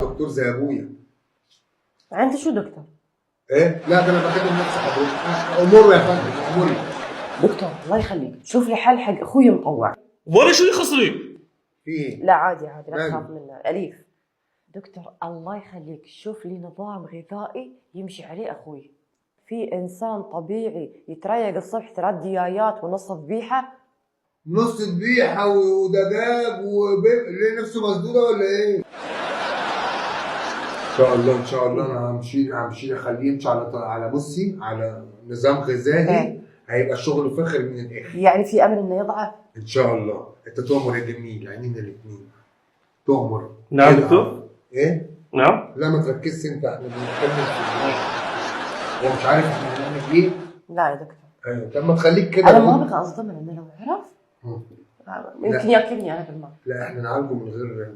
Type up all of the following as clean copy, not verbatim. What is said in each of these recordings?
دكتور زي ابويا. انت شو دكتور؟ ايه؟ لا ده انا بكلم نفسي حضرتك. امور يا فندم اموري. دكتور الله يخليك شوف لي حل حق اخوي مطوع. ولا شو يخصني؟ في ايه؟ لا عادي عادي لا مالي؟ تخاف منه. اليف دكتور الله يخليك شوف لي نظام غذائي يمشي عليه اخوي. في انسان طبيعي يتريق الصبح 3 ديايات ونص ذبيحه؟ نص ذبيحه ودجاج ليه نفسه مسدوده ولا ايه؟ ان شاء الله ان شاء الله انا همشي اخليه يمشي على بصي على نظام غذائي. هيبقى الشغل فخر من الاخر. يعني في امل انه يضعف؟ ان شاء الله. انت تؤمر يا جميل عينينا الاثنين. تؤمر. نعم دكتور. ايه؟ نعم. لا ما تركزش انت، احنا بنتكلم في هو مش عارف احنا بنعمل ايه. لا يا دكتور. ايوه طب ما تخليك كده. انا ما ابغى اصدمه لانه لو عرف يمكن ياكلني انا بالماء. لا احنا نعالجه من غير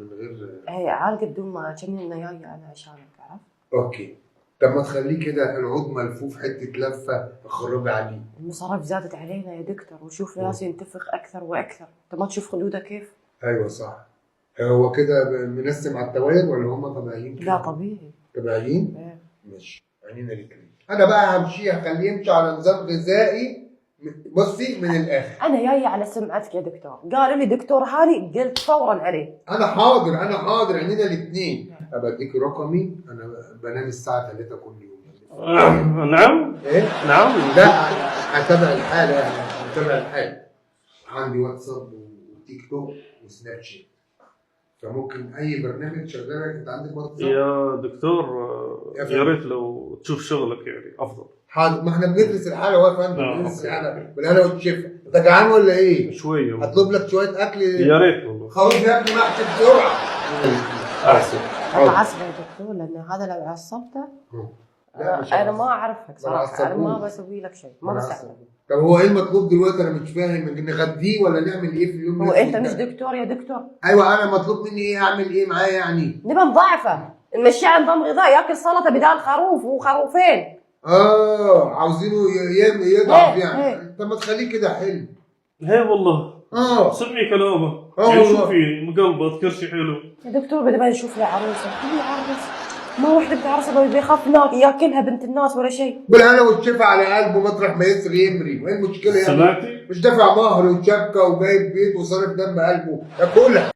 هي عالقه بدون ما كمل انه جاي انا عشانك عرفت؟ اوكي. طب ما تخليه كده العود ملفوف حته لفه تخربي عليه. المصاريف زادت علينا يا دكتور وشوف ناس ينتفخ اكثر واكثر. انت ما تشوف خدوده كيف؟ ايوه صح. هو كده منسم على التواير ولا هم طبيعيين كده؟ لا طبيعي. طبيعيين؟ ايه. ماشي عينينا الاثنين. انا بقى همشي هخليه يمشي على نظام غذائي. بصي من الاخر. انا جايه على سمعتك يا دكتور، قالوا لي دكتور هاني قلت فورا عليه. انا حاضر عينينا الاثنين. ابقى اديك رقمي. انا بنام الساعه 3 كل يوم. نعم. ايه؟ نعم. لا اتابع الحال يعني اتابع الحال. عندي واتساب وتيك توك وسناب شات. فممكن اي برنامج شغالك. انت عندك واتساب؟ يا دكتور يا ريت لو تشوف شغلك يعني افضل. حاضر. ما احنا بندرس الحاله اهو يا فندم. بندرس الحاله بالهنا والشفا. انت جعان ولا ايه؟ شويه. هطلب لك شويه اكل. يا ريت والله. خلاص يا ابني محشي بسرعه. احسن. اتعصب يا دكتور لان هذا لو عصبته انا ما اعرفك صراحه. انا ما بسوي لك شيء ما بساعدك. طب هو ايه المطلوب دلوقتي؟ انا مش فاهم. نغديه ولا نعمل ايه في اليوم؟ هو انت مش دكتور يا دكتور؟ ايوه انا مطلوب مني ايه؟ اعمل ايه معاه يعني؟ نبى نضاعفه نمشيه على نظام غذائي ياكل سلطه بدال خروف وخروفين. عاوزينه يضعف يعني. طب ما تخليه كده حلو. هي والله. سمعي كلامه. شوفي مقلبط كرشي حلو. يا دكتور بدنا نشوف له عروسه. هي عروس ما وحده بتعرسها بيخاف ياكلها بنت الناس ولا شيء. بالهنا والشفا على قلبه مطرح ما يسري يمري. وايه المشكله يعني؟ سمعتي؟ مش دافع مهر وشبكه وجايب بيت وصارف دم قلبه. ياكلها.